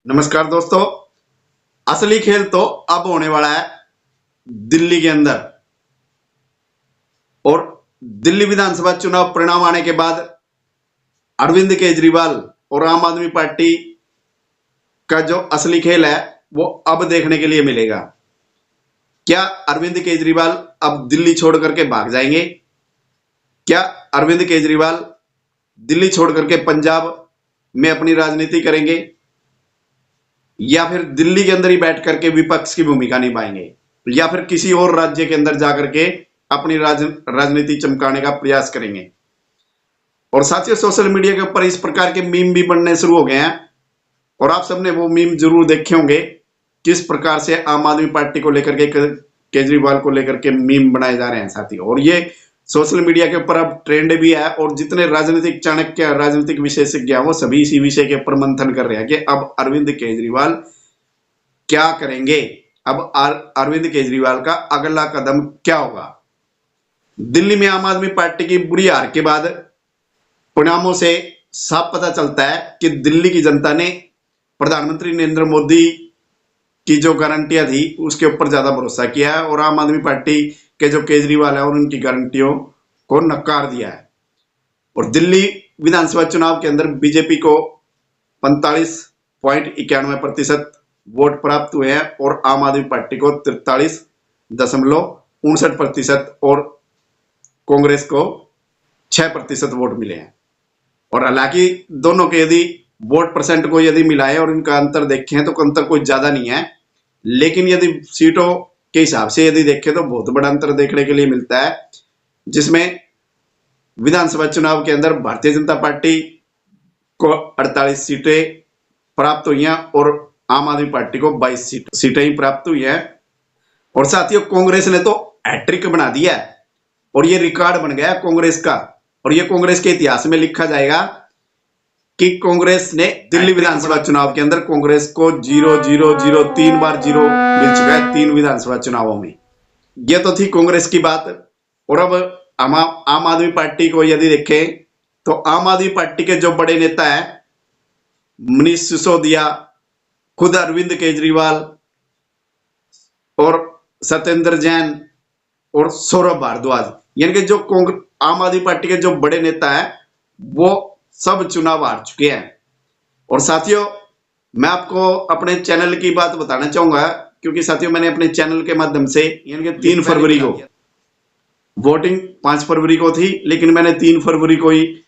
नमस्कार दोस्तों। असली खेल तो अब होने वाला है दिल्ली के अंदर। और दिल्ली विधानसभा चुनाव परिणाम आने के बाद अरविंद केजरीवाल और आम आदमी पार्टी का जो असली खेल है वो अब देखने के लिए मिलेगा। क्या अरविंद केजरीवाल अब दिल्ली छोड़ करके भाग जाएंगे? क्या अरविंद केजरीवाल दिल्ली छोड़ करके पंजाब में अपनी राजनीति करेंगे, या फिर दिल्ली के अंदर ही बैठ करके विपक्ष की भूमिका निभाएंगे, या फिर किसी और राज्य के अंदर जाकर के अपनी राजनीति चमकाने का प्रयास करेंगे? और साथियों, सोशल मीडिया के ऊपर इस प्रकार के मीम भी बनने शुरू हो गए हैं और आप सबने वो मीम जरूर देखे होंगे। किस प्रकार से आम आदमी पार्टी को लेकर के, केजरीवाल को लेकर के मीम बनाए जा रहे हैं साथियों। और ये सोशल मीडिया के ऊपर अब ट्रेंड भी है और जितने राजनीतिक चाणक्य, राजनीतिक विशेषज्ञ हैं, वो सभी इसी विषय के ऊपर मंथन कर रहे हैं कि अब अरविंद केजरीवाल क्या करेंगे, अब अरविंद केजरीवाल का अगला कदम क्या होगा। दिल्ली में आम आदमी पार्टी की बुरी हार के बाद परिणामों से साफ पता चलता है कि दिल्ली की जनता ने प्रधानमंत्री नरेंद्र मोदी की जो गारंटियां थी उसके ऊपर ज्यादा भरोसा किया है और आम आदमी पार्टी के जो केजरीवाल है और उनकी गारंटियों को नकार दिया है। और दिल्ली विधानसभा चुनाव के अंदर बीजेपी को 45.91% वोट प्राप्त हुए हैं और आम आदमी पार्टी को 43.59% और कांग्रेस को 6% वोट मिले हैं। और हालांकि दोनों के यदि वोट परसेंट को यदि मिलाएं और इनका अंतर देखें तो अंतर कोई ज्यादा नहीं है, लेकिन यदि सीटों के हिसाब से यदि देखें तो बहुत बड़ा अंतर देखने के लिए मिलता है, जिसमें विधानसभा चुनाव के अंदर भारतीय जनता पार्टी को 48 सीटें प्राप्त हुई हैं और आम आदमी पार्टी को 22 सीटें ही प्राप्त हुई हैं। और साथियों, कांग्रेस ने तो हैट्रिक बना दिया है और ये रिकॉर्ड बन गया कांग्रेस का, और ये कांग्रेस के इतिहास में लिखा जाएगा कि कांग्रेस ने दिल्ली विधानसभा चुनाव के अंदर कांग्रेस को 0-0-0 3 बार 0 मिल चुका है 3 विधानसभा चुनावों में। यह तो थी कांग्रेस की बात। और अब आम आदमी पार्टी को यदि देखें तो आम आदमी पार्टी के जो बड़े नेता हैं, मनीष सिसोदिया, खुद अरविंद केजरीवाल और सत्येंद्र जैन और सौरभ भारद्वाज, यानी कि जो आम आदमी पार्टी के जो बड़े नेता हैं वो सब चुनाव हार चुके हैं। और साथियों, मैं आपको अपने चैनल की बात बताना चाहूंगा, क्योंकि साथियों मैंने अपने चैनल के माध्यम से, यानी कि 3 फरवरी को, वोटिंग 5 फरवरी को थी, लेकिन मैंने 3 फरवरी को ही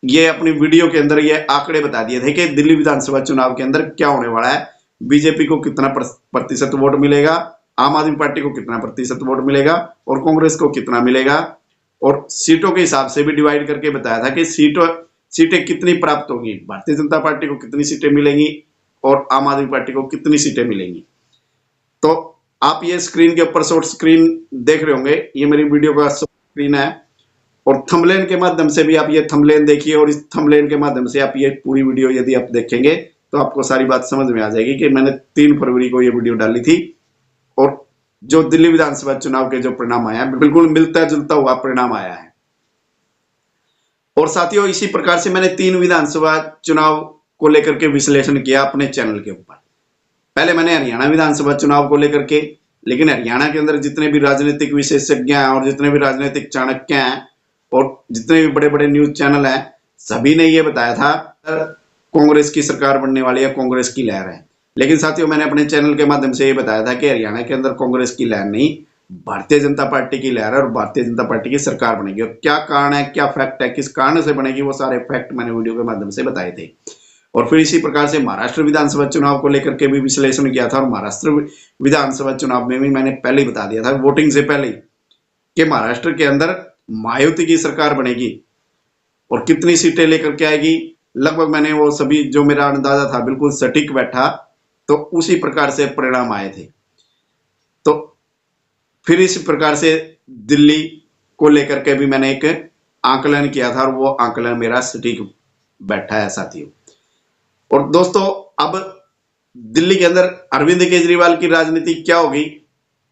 ये अपनी वीडियो के अंदर ये आंकड़े बता दिए थे कि दिल्ली विधानसभा चुनाव के अंदर क्या होने वाला है, बीजेपी को कितना प्रतिशत वोट मिलेगा, आम आदमी पार्टी को कितना प्रतिशत वोट मिलेगा और कांग्रेस को कितना मिलेगा। और सीटों के हिसाब से भी डिवाइड करके बताया था कि सीटें कितनी प्राप्त होंगी, भारतीय जनता पार्टी को कितनी सीटें मिलेंगी और आम आदमी पार्टी को कितनी सीटें मिलेंगी। तो आप ये स्क्रीन के ऊपर शॉर्ट स्क्रीन देख रहे होंगे, ये मेरी वीडियो का शॉर्ट स्क्रीन है और थंबनेल के माध्यम से भी आप ये थंबनेल देखिए और इस थंबनेल के माध्यम से आप ये पूरी वीडियो यदि आप देखेंगे तो आपको सारी बात समझ में आ जाएगी कि मैंने 3 फरवरी को ये वीडियो डाली थी और जो दिल्ली विधानसभा चुनाव के जो परिणाम आया है बिल्कुल मिलता जुलता हुआ परिणाम आया है। और साथियों, इसी प्रकार से मैंने 3 विधानसभा चुनाव को लेकर के विश्लेषण किया अपने चैनल के ऊपर। पहले मैंने हरियाणा विधानसभा चुनाव को लेकर के, लेकिन हरियाणा के अंदर जितने भी राजनीतिक विशेषज्ञ हैं और जितने भी राजनीतिक चाणक्य हैं और जितने भी बड़े बड़े न्यूज चैनल हैं, सभी ने यह बताया था कांग्रेस की सरकार बनने वाली है, कांग्रेस की लहर है। लेकिन साथियों, मैंने अपने चैनल के माध्यम से ये बताया था कि हरियाणा के अंदर कांग्रेस की लहर नहीं, भारतीय जनता पार्टी की लहर है और भारतीय जनता पार्टी की सरकार बनेगी। और क्या कारण है, क्या फैक्ट है, किस कारण से बनेगी, वो सारे फैक्ट मैंने वीडियो के माध्यम से बताए थे। और फिर इसी प्रकार से महाराष्ट्र विधानसभा चुनाव को लेकर के भी विश्लेषण किया था और महाराष्ट्र विधानसभा चुनाव में भी मैंने पहले ही बता दिया था, वोटिंग से पहले, कि महाराष्ट्र के अंदर मायावती की सरकार बनेगी और कितनी सीटें लेकर के आएगी। लगभग मैंने वो सभी जो मेरा अंदाजा था बिल्कुल सटीक बैठा, तो उसी प्रकार से परिणाम आए थे। तो फिर इस प्रकार से दिल्ली को लेकर के भी मैंने एक आंकलन किया था और वो आंकलन मेरा सटीक बैठा है साथियों। और दोस्तों, अब दिल्ली के अंदर अरविंद केजरीवाल की राजनीति क्या होगी,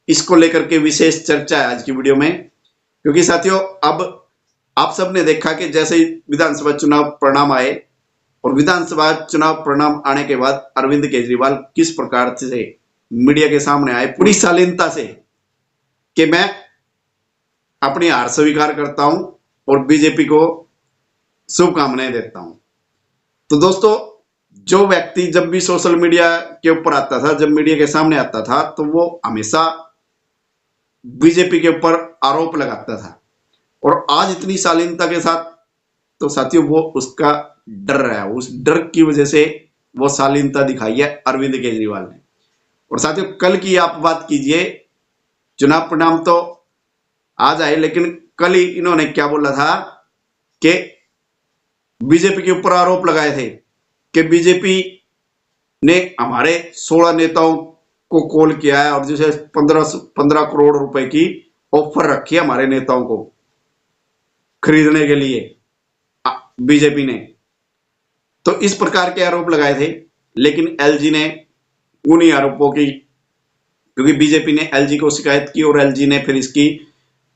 इसको लेकर के विशेष चर्चा है आज की वीडियो में। क्योंकि साथियों, अब आप सबने देखा कि जैसे ही विधानसभा चुनाव परिणाम आए और विधानसभा चुनाव परिणाम आने के बाद अरविंद केजरीवाल किस प्रकार से मीडिया के सामने आए पूरी शालीनता से कि मैं अपनी हार स्वीकार करता हूं और बीजेपी को शुभकामनाएं देता हूं। तो दोस्तों, जो व्यक्ति जब भी सोशल मीडिया के ऊपर आता था, जब मीडिया के सामने आता था, तो वो हमेशा बीजेपी के ऊपर आरोप लगाता था, और आज इतनी शालीनता के साथ, तो साथियों वो उसका डर रहा है, उस डर की वजह से वो शालीनता दिखाई है अरविंद केजरीवाल ने। और साथियों, कल की आप बात कीजिए, चुनाव परिणाम तो आज आए, लेकिन कल ही इन्होंने क्या बोला था कि बीजेपी के ऊपर आरोप लगाए थे कि बीजेपी ने हमारे 16 नेताओं को कॉल किया है और जिसे 15 करोड़ रुपए की ऑफर रखी है हमारे नेताओं को खरीदने के लिए बीजेपी ने। तो इस प्रकार के आरोप लगाए थे, लेकिन एलजी ने उन्हीं आरोपों की, क्योंकि बीजेपी ने एलजी को शिकायत की और एलजी ने फिर इसकी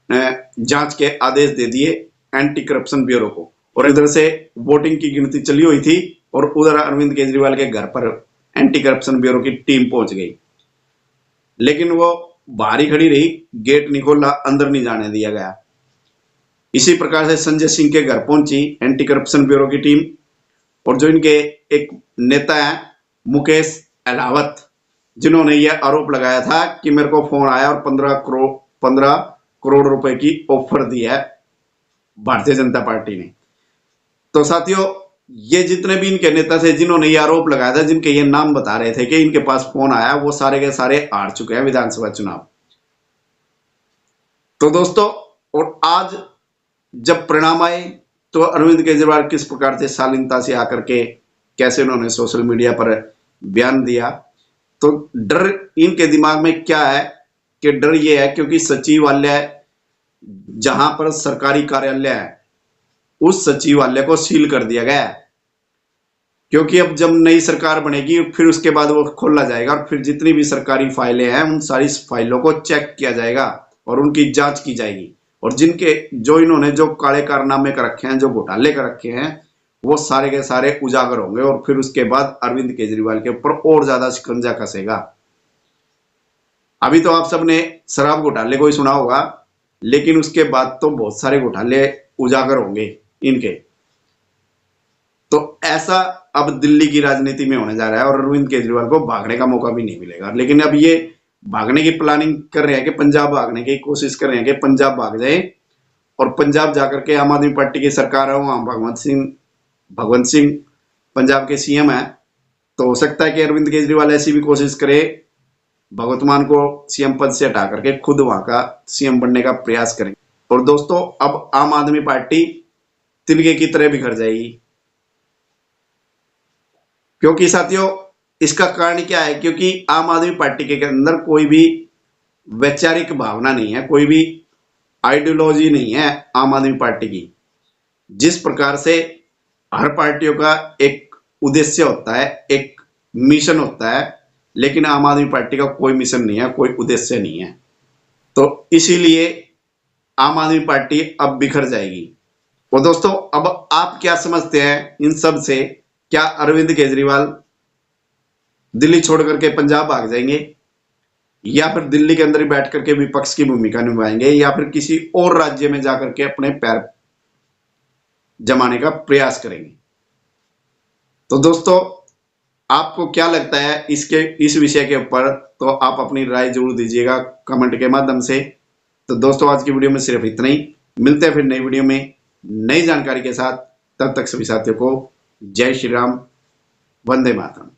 जांच के आदेश दे दिए एंटी करप्शन ब्यूरो को, और इधर से वोटिंग की गिनती चली हुई थी और उधर अरविंद केजरीवाल के घर पर एंटी करप्शन ब्यूरो की टीम पहुंच गई, लेकिन वो बाहर ही खड़ी रही, गेट नहीं खोला, अंदर नहीं जाने दिया गया। इसी प्रकार से संजय सिंह के घर पहुंची एंटी करप्शन ब्यूरो की टीम, और जो इनके एक नेता है मुकेश अहलावत, जिन्होंने यह आरोप लगाया था कि मेरे को फोन आया और 15 करोड़ रुपए की ऑफर दी है भारतीय जनता पार्टी ने। तो साथियों, ये जितने भी इनके नेता थे जिन्होंने ये आरोप लगाया था, जिनके ये नाम बता रहे थे कि इनके पास फोन आया, वो सारे के सारे हार चुके हैं विधानसभा चुनाव। तो दोस्तों, और आज जब परिणाम आए तो अरविंद केजरीवाल किस प्रकार से शालीनता से आकर के कैसे उन्होंने सोशल मीडिया पर बयान दिया, तो डर इनके दिमाग में क्या है कि डर ये है क्योंकि सचिवालय, जहां पर सरकारी कार्यालय है, उस सचिवालय को सील कर दिया गया है, क्योंकि अब जब नई सरकार बनेगी फिर उसके बाद वो खोला जाएगा और फिर जितनी भी सरकारी फाइलें हैं उन सारी फाइलों को चेक किया जाएगा और उनकी जांच की जाएगी, और जिनके जो इन्होंने जो काले कारनामे कर रखे हैं, जो घोटाले कर रखे हैं, वो सारे के सारे उजागर होंगे और फिर उसके बाद अरविंद केजरीवाल के ऊपर और ज्यादा शिकंजा कसेगा। अभी तो आप सबने शराब घोटाले को ही सुना होगा, लेकिन उसके बाद तो बहुत सारे घोटाले उजागर होंगे इनके। तो ऐसा अब दिल्ली की राजनीति में होने जा रहा है और अरविंद केजरीवाल को भागने का मौका भी नहीं मिलेगा। लेकिन अब ये भागने की प्लानिंग कर रहे हैं कि पंजाब भागने की कोशिश कर रहे हैं कि पंजाब भाग जाए और पंजाब जाकर के आम आदमी पार्टी की सरकार है, वहां भगवंत सिंह पंजाब के सीएम है, तो हो सकता है कि अरविंद केजरीवाल ऐसी भी कोशिश करे, भगवंत मान को सीएम पद से हटा करके खुद वहां का सीएम बनने का प्रयास करें। और दोस्तों, अब आम आदमी पार्टी तिनके की तरह बिखर जाएगी, क्योंकि साथियों इसका कारण क्या है, क्योंकि आम आदमी पार्टी के अंदर कोई भी वैचारिक भावना नहीं है, कोई भी आइडियोलॉजी नहीं है आम आदमी पार्टी की। जिस प्रकार से हर पार्टियों का एक उद्देश्य होता है, एक मिशन होता है, लेकिन आम आदमी पार्टी का कोई मिशन नहीं है, कोई उद्देश्य नहीं है। तो इसीलिए आम आदमी पार्टी अब बिखर जाएगी। और दोस्तों, अब आप क्या समझते हैं इन सब से? क्या अरविंद केजरीवाल दिल्ली छोड़ करके पंजाब भाग जाएंगे, या फिर दिल्ली के अंदर ही बैठ करके विपक्ष की भूमिका निभाएंगे, या फिर किसी और राज्य में जाकर के अपने पैर जमाने का प्रयास करेंगे? तो दोस्तों, आपको क्या लगता है इस विषय के ऊपर? तो आप अपनी राय जरूर दीजिएगा कमेंट के माध्यम से। तो दोस्तों, आज की वीडियो में सिर्फ इतना ही। मिलते हैं फिर नई वीडियो में नई जानकारी के साथ। तब तक सभी साथियों को जय श्री राम, वंदे मातरम।